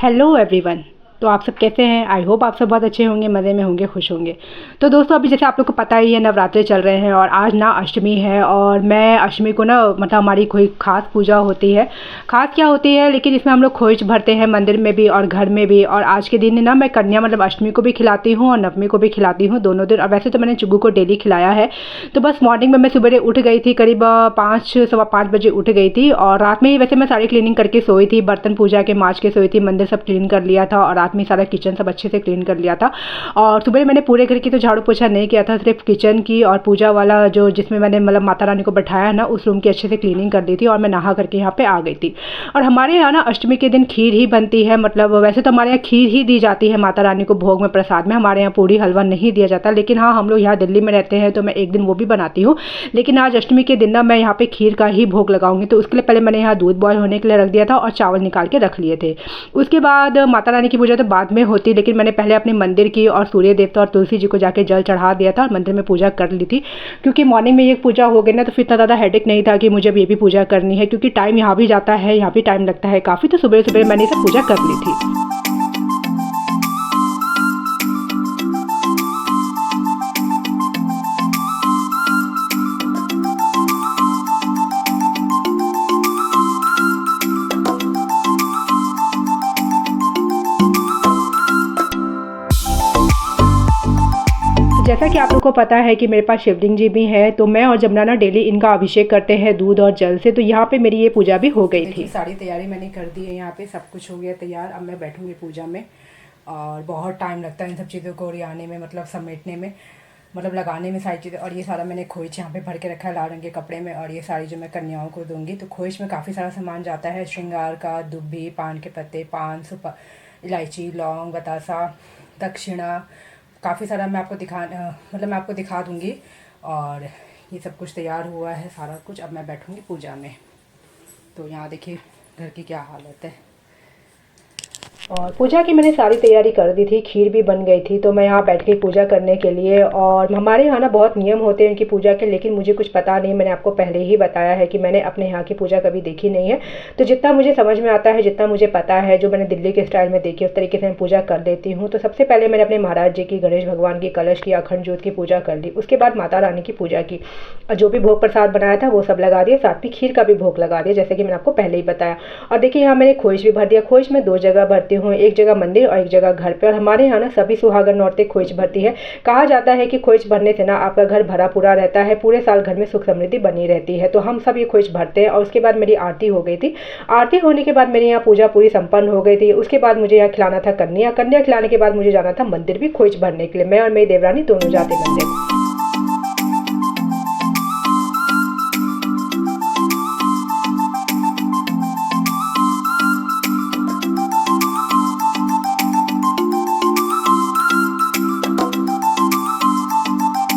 Hello everyone. तो आप सब कैसे हैं? आई होप आप सब बहुत अच्छे होंगे, मज़े में होंगे, खुश होंगे। तो दोस्तों, अभी जैसे आप लोग को पता ही है, नवरात्रे चल रहे हैं और आज ना अष्टमी है। और मैं अष्टमी को ना मतलब हमारी कोई ख़ास पूजा होती है। ख़ास क्या होती है, लेकिन इसमें हम लोग खोइच भरते हैं मंदिर में भी और घर में भी। और आज के दिन ना मैं कन्या मतलब अष्टमी को भी खिलाती हूँ और नवमी को भी खिलाती हूँ, दोनों दिन। और वैसे तो मैंने चुग्गू को डेली खिलाया है। तो बस मॉर्निंग में मैं सुबह उठ गई थी, करीब 5 सवा 5 बजे उठ गई थी। और रात में ही वैसे मैं सारी क्लीनिंग करके सोई थी, बर्तन पूजा के माँज के सोई थी, मंदिर सब क्लीन कर लिया था और रात में सारा किचन सब अच्छे से क्लीन कर लिया था। और सुबह मैंने पूरे घर की तो झाड़ू पोछा नहीं किया था, सिर्फ किचन की और पूजा वाला जो जिसमें मैंने मतलब माता रानी को बैठाया ना, उस रूम की अच्छे से क्लीनिंग कर दी थी। और मैं नहा करके यहाँ पे आ गई थी। और हमारे यहाँ ना अष्टमी के दिन खीर ही बनती है। मतलब वैसे तो हमारे यहाँ खीर ही दी जाती है माता रानी को भोग में, प्रसाद में। हमारे यहाँ पूड़ी हलवा नहीं दिया जाता। लेकिन हाँ, हम लोग यहाँ दिल्ली में रहते हैं तो मैं एक दिन वो भी बनाती हूँ। लेकिन आज अष्टमी के दिन ना मैं यहाँ पे खीर का ही भोग लगाऊंगी। तो उसके लिए पहले मैंने यहाँ दूध बॉयल होने के लिए रख दिया था और चावल निकाल के रख लिए थे। उसके बाद माता रानी की पूजा तो बाद में होती, लेकिन मैंने पहले अपने मंदिर की और सूर्य देवता और तुलसी जी को जाके जल चढ़ा दिया था और मंदिर में पूजा कर ली थी। क्योंकि मॉर्निंग में ये पूजा हो गई ना, तो फिर इतना ज़्यादा हेडेक नहीं था कि मुझे अब ये भी पूजा करनी है, क्योंकि टाइम यहाँ भी जाता है, यहाँ भी टाइम लगता है काफ़ी। तो सुबह सुबह मैंने सब पूजा कर ली थी। जैसा कि आप लोग को पता है कि मेरे पास शिवलिंग जी भी हैं, तो मैं और जमुना ना डेली इनका अभिषेक करते हैं दूध और जल से। तो यहाँ पे मेरी ये पूजा भी हो गई थी। सारी तैयारी मैंने कर दी है, यहाँ पे सब कुछ हो गया तैयार। अब मैं बैठूंगी पूजा में। और बहुत टाइम लगता है इन सब चीज़ों को रियाने में, मतलब समेटने में, मतलब लगाने में सारी चीज़ें। और ये सारा मैंने खोइच यहाँ पे भर के रखा है लाल रंग के कपड़े में। और ये सारी जो मैं कन्याओं को दूंगी, तो खोइच में काफ़ी सारा सामान जाता है, श्रृंगार का, दुब्बी, पान के पत्ते, पान, सुपा, इलायची, लौंग, बतासा, दक्षिणा, काफ़ी सारा मैं आपको मतलब मैं आपको दिखा दूँगी। और ये सब कुछ तैयार हुआ है सारा कुछ। अब मैं बैठूँगी पूजा में। तो यहाँ देखिए घर की क्या हालत है। और पूजा की मैंने सारी तैयारी कर दी थी, खीर भी बन गई थी। तो मैं यहाँ बैठ गई पूजा करने के लिए। और हमारे यहाँ ना बहुत नियम होते हैं इनकी पूजा के, लेकिन मुझे कुछ पता नहीं। मैंने आपको पहले ही बताया है कि मैंने अपने यहाँ की पूजा कभी देखी नहीं है। तो जितना मुझे समझ में आता है, जितना मुझे पता है, जो मैंने दिल्ली के स्टाइल में देखी, उस तरीके से मैं पूजा कर देती हूँ। तो सबसे पहले मैंने अपने महाराज जी की, गणेश भगवान की, कलश की, अखंड ज्योत की पूजा कर ली। उसके बाद माता रानी की पूजा की और जो भी भोग प्रसाद बनाया था वो सब लगा दिया, साथ में खीर का भी भोग लगा दिया, जैसे कि मैंने आपको पहले ही बताया। और देखिए यहाँ मैंने खोइच भी भर दिया। खोइच में 2 जगह भरती हूँ, एक जगह मंदिर और एक जगह घर पे। और हमारे यहाँ ना सभी सुहागन औरतें खोइच भरती है। कहा जाता है कि खोइच भरने से ना आपका घर भरा पूरा रहता है, पूरे साल घर में सुख समृद्धि बनी रहती है। तो हम सब ये खोइच भरते हैं। और उसके बाद मेरी आरती हो गई थी। आरती होने के बाद मेरे यहाँ पूजा पूरी संपन्न हो गई थी। उसके बाद मुझे यहाँ खिलाना था कन्या। कन्या खिलाने के बाद मुझे जाना था मंदिर भी खोइच भरने के लिए। मैं और मेरी देवरानी दोनों जाते मंदिर।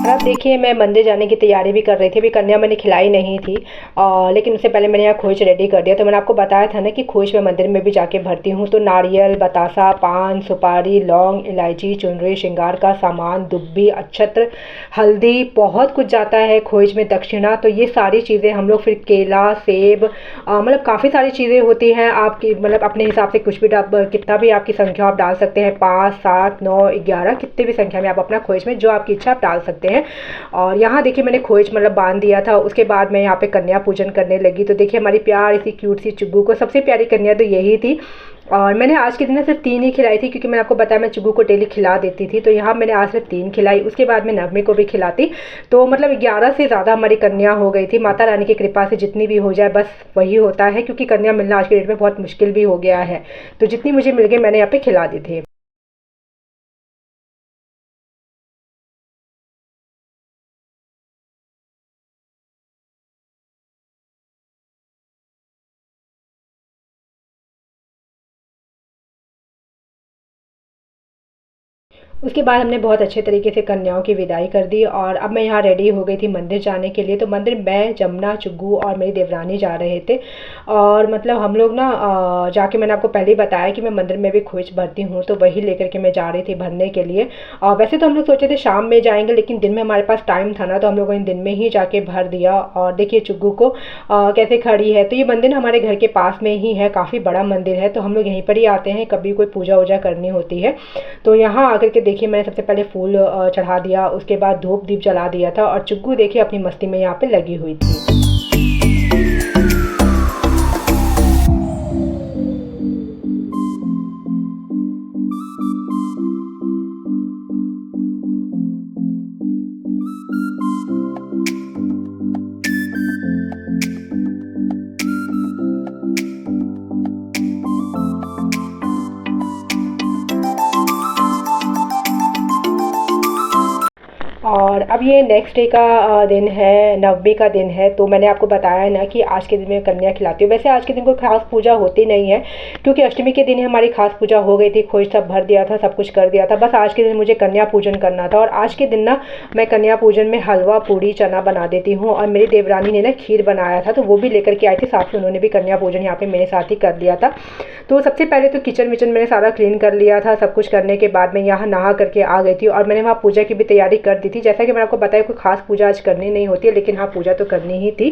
और अब देखिए मैं मंदिर जाने की तैयारी भी कर रही थी। अभी कन्या मैंने खिलाई नहीं थी, लेकिन उससे पहले मैंने यहाँ खोइच रेडी कर दिया। तो मैंने आपको बताया था ना कि खोइच मैं मंदिर में भी जाके भरती हूँ। तो नारियल, बतासा, पान, सुपारी, लौंग, इलायची, चुनरी, श्रृंगार का सामान, दुब्बी, अक्षत्र, हल्दी, बहुत कुछ जाता है खोइच में, दक्षिणा। तो ये सारी चीज़ें हम लोग, फिर केला, सेब, मतलब काफ़ी सारी चीज़ें होती हैं आपकी, मतलब अपने हिसाब से कुछ भी कितना भी आपकी संख्या आप डाल सकते हैं, 5, 7, 9, 11, कितने भी संख्या में आप अपना खोइच में जो आपकी इच्छा आप डाल सकते हैं। और यहाँ देखिए मैंने खोइच मतलब बांध दिया था। उसके बाद मैं यहाँ पे कन्या पूजन करने लगी। तो देखिए हमारी प्यारी सी क्यूट सी चुग्गू को, सबसे प्यारी कन्या तो यही थी। और मैंने आज के दिन ना सिर्फ 3 ही खिलाई थी, क्योंकि मैंने आपको बताया मैं चुग्गू को डेली खिला देती थी। तो यहाँ मैंने आज सिर्फ 3 खिलाई। उसके बाद मैं नवमी को भी खिलाती। तो मतलब 11 से ज़्यादा हमारी कन्या हो गई थी। माता रानी की कृपा से जितनी भी हो जाए बस वही होता है, क्योंकि कन्या मिलना आज के डेट में बहुत मुश्किल भी हो गया है। तो जितनी मुझे मिल गई मैंने यहाँ पे खिला दी थी। उसके बाद हमने बहुत अच्छे तरीके से कन्याओं की विदाई कर दी और अब मैं यहाँ रेडी हो गई थी मंदिर जाने के लिए। तो मंदिर मैं, जमुना, चुग्गू और मेरी देवरानी जा रहे थे। और मतलब हम लोग ना जाके, मैंने आपको पहले ही बताया कि मैं मंदिर में भी खोइच भरती हूँ, तो वही लेकर के मैं जा रही थी भरने के लिए। वैसे तो हम लोग सोचे थे शाम में जाएंगे, लेकिन दिन में हमारे पास टाइम था ना, तो हम लोगों ने दिन में ही जाके भर दिया। और देखिए चुग्गू को कैसे खड़ी है। तो ये मंदिर हमारे घर के पास में ही है, काफ़ी बड़ा मंदिर है, तो हम लोग यहीं पर ही आते हैं कभी कोई पूजा वूजा करनी होती है। तो यहाँ आकर के देखिए मैंने सबसे पहले फूल चढ़ा दिया, उसके बाद धूप दीप जला दिया था। और चुग्गू देखिए अपनी मस्ती में यहाँ पे लगी हुई थी। और अब ये नेक्स्ट डे का दिन है, नवमी का दिन है। तो मैंने आपको बताया ना कि आज के दिन में कन्या खिलाती हूँ। वैसे आज के दिन कोई खास पूजा होती नहीं है, क्योंकि अष्टमी के दिन ही हमारी खास पूजा हो गई थी, खोज सब भर दिया था, सब कुछ कर दिया था। बस आज के दिन मुझे कन्या पूजन करना था। और आज के दिन ना मैं कन्या पूजन में हलवा, पूड़ी, चना बना देती हूँ। और मेरी देवरानी ने ना खीर बनाया था, तो वो भी लेकर के आई थी साथ में। उन्होंने भी कन्या पूजन यहाँ पे मेरे साथ ही कर दिया था। तो सबसे पहले तो किचन विचन मैंने सारा क्लीन कर लिया था। सब कुछ करने के बाद मैं यहाँ नहा करके आ गई थी और मैंने वहाँ पूजा की भी तैयारी कर दी थी। जैसा कि मैंने आपको बताया कोई खास पूजा आज करनी नहीं होती है, लेकिन हाँ पूजा तो करनी ही थी।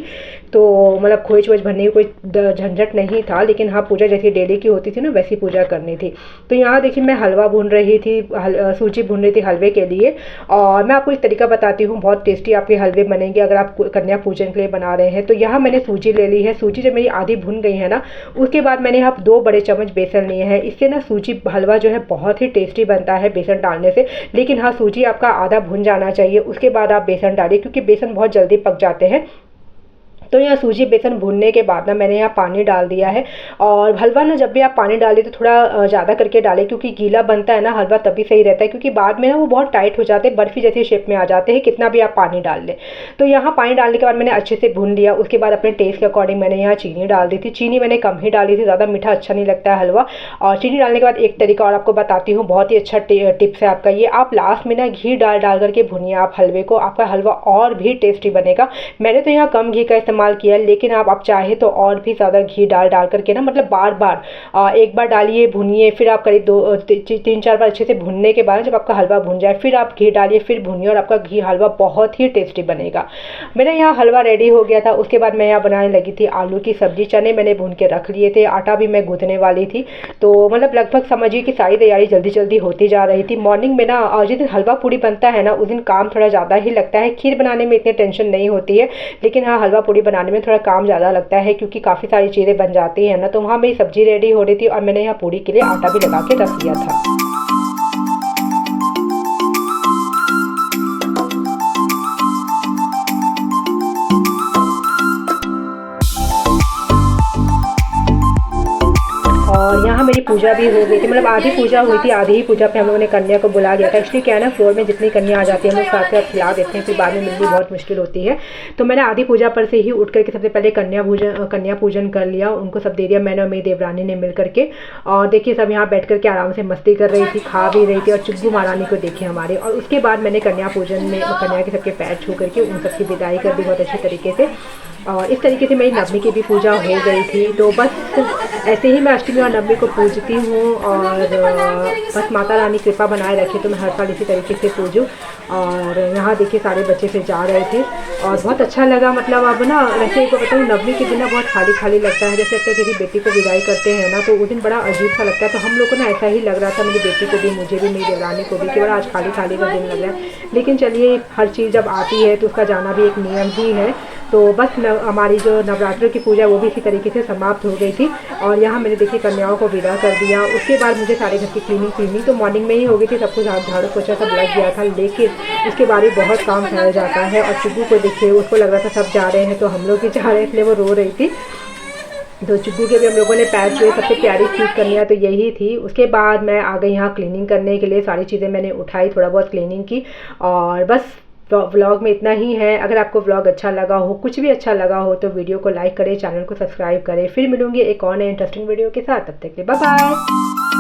तो मतलब खोज वोज भरने की कोई झंझट नहीं था, लेकिन हाँ पूजा जैसी डेली की होती थी ना, वैसी पूजा करनी थी। तो यहाँ देखिए मैं हलवा भून रही थी, सूजी भून रही थी हलवे के लिए। और मैं आपको एक तरीका बताती हूँ, बहुत टेस्टी आपके हलवे बनेंगे अगर आप कन्या पूजन के लिए बना रहे हैं। तो यहाँ मैंने सूजी ले ली है। सूजी जब मेरी आधी भुन गई है ना, उसके बाद मैंने यहाँ 2 बड़े चम्मच बेसन लिए हैं। इससे ना सूजी हलवा जो है बहुत ही टेस्टी बनता है बेसन डालने से। लेकिन हाँ सूजी आपका आधा भुन जाना चाहिए, उसके बाद आप बेसन डालिए, क्योंकि बेसन बहुत जल्दी पक जाते हैं। तो यहाँ सूजी बेसन भूनने के बाद ना मैंने यहाँ पानी डाल दिया है। और हलवा ना जब भी आप पानी डालें तो थोड़ा ज़्यादा करके डालें, क्योंकि गीला बनता है ना हलवा तभी सही रहता है, क्योंकि बाद में ना वो बहुत टाइट हो जाते हैं, बर्फ़ी जैसी शेप में आ जाते हैं कितना भी आप पानी डाल लें। तो यहाँ पानी डालने के बाद मैंने अच्छे से भून लिया। उसके बाद अपने टेस्ट के अकॉर्डिंग मैंने यहाँ चीनी डाल दी थी। चीनी मैंने कम ही डाली थी, ज़्यादा मीठा अच्छा नहीं लगता है हलवा। और चीनी डालने के बाद एक तरीका और आपको बताती हूँ, बहुत ही अच्छा टिप्स है आपका ये। आप लास्ट में ना घी डाल करके भुनिए आप हलवे को, आपका हलवा और भी टेस्टी बनेगा। मैंने तो यहाँ कम घी का इस्तेमाल किया, लेकिन आप चाहे तो और भी ज़्यादा घी डाल करके ना, मतलब बार बार एक बार डालिए, भुनिए, फिर आप करीब 3-4 बार अच्छे से भुनने के बाद जब आपका हलवा भुन जाए फिर आप घी डालिए, फिर भुनिए, और आपका घी हलवा बहुत ही टेस्टी बनेगा। मेरा यहाँ हलवा रेडी हो गया था। उसके बाद मैं यहाँ बनाने लगी थी आलू की सब्जी। चने मैंने भून के रख लिए थे, आटा भी मैं गूंथने वाली थी। तो मतलब लगभग समझिए कि सारी तैयारी जल्दी जल्दी होती जा रही थी। मॉर्निंग में ना जिस दिन हलवा पूड़ी बनता है ना, उस दिन काम थोड़ा ज़्यादा ही लगता है। खीर बनाने में इतनी टेंशन नहीं होती है, लेकिन हाँ हलवा पूड़ी बनाने में थोड़ा काम ज़्यादा लगता है, क्योंकि काफ़ी सारी चीज़ें बन जाती हैं ना। तो वहाँ मेरी सब्जी रेडी हो रही थी और मैंने यहाँ पूड़ी के लिए आटा भी लगा के रख लिया था। और यहाँ मेरी पूजा भी हो गई थी, मतलब आधी पूजा हुई थी, आधी ही पूजा पे हम लोगों ने कन्या को बुला लिया था। इसलिए क्या है ना, फ्लोर में जितनी कन्या आ जाती है हम लोग साथ साथ खिला देते हैं, फिर बाद में मिलनी बहुत मुश्किल होती है। तो मैंने आधी पूजा पर से ही उठ करके सबसे पहले कन्या पूजन कर लिया, उनको सब दे दिया मैंने और मेरी देवरानी ने मिल करके। और देखिए सब यहाँ बैठ करके आराम से मस्ती कर रही थी, खा भी रही थी। और चुग्गू महारानी को देखिए हमारे। और उसके बाद मैंने कन्या पूजन में कन्या के सबके पैर छू करके उन सबकी विदाई कर दी बहुत अच्छे तरीके से। और इस तरीके से मेरी नवमी की भी पूजा हो गई थी। तो बस ऐसे ही मैं अष्टमी और नवमी को पूजती हूँ, और बस माता रानी कृपा बनाए रखे तो मैं हर साल इसी तरीके से पूजूँ। और यहाँ देखिए सारे बच्चे से जा रहे थे और बहुत अच्छा लगा। मतलब अब ना वैसे को बताऊँ, नवमी के दिन ना बहुत खाली खाली लगता है, जैसे लगता है किसी बेटी को विदाई करते हैं ना, तो उस दिन बड़ा अजीब सा लगता है। तो हम लोग को ना ऐसा ही लग रहा था, मेरी बेटी को भी, मुझे भी, मेरी देवरानी को भी, कि बड़ा आज खाली खाली का दिन लग रहा है। लेकिन चलिए हर चीज़ जब आती है तो उसका जाना भी एक नियम ही है। तो बस हमारी जो नवरात्रि की पूजा वो भी इसी तरीके से समाप्त हो गई थी। और यहाँ मैंने देखिए कन्याओं को विदा कर दिया। उसके बाद मुझे सारे घर की क्लीनिंग तो मॉर्निंग में ही हो गई थी, सब कुछ झाड़ू पोछा सब लग गया था। लेकिन उसके बाद भी बहुत काम फैल जाता है। और चुग्गू को देखिए, उसको लग रहा था सब जा रहे हैं तो हम लोग भी जा रहे हैं, इसलिए वो रो रही थी। तो चुग्गू के भी हम लोगों ने पैर छुए। सबसे प्यारी चीज़ कन्या तो यही थी। उसके बाद मैं आ गई यहाँ क्लीनिंग करने के लिए, सारी चीज़ें मैंने उठाई, थोड़ा बहुत क्लीनिंग की। और बस व्लॉग में इतना ही है। अगर आपको व्लॉग अच्छा लगा हो, कुछ भी अच्छा लगा हो, तो वीडियो को लाइक करें, चैनल को सब्सक्राइब करें। फिर मिलूंगी एक और नए इंटरेस्टिंग वीडियो के साथ। तब तक के लिए बाय बाय।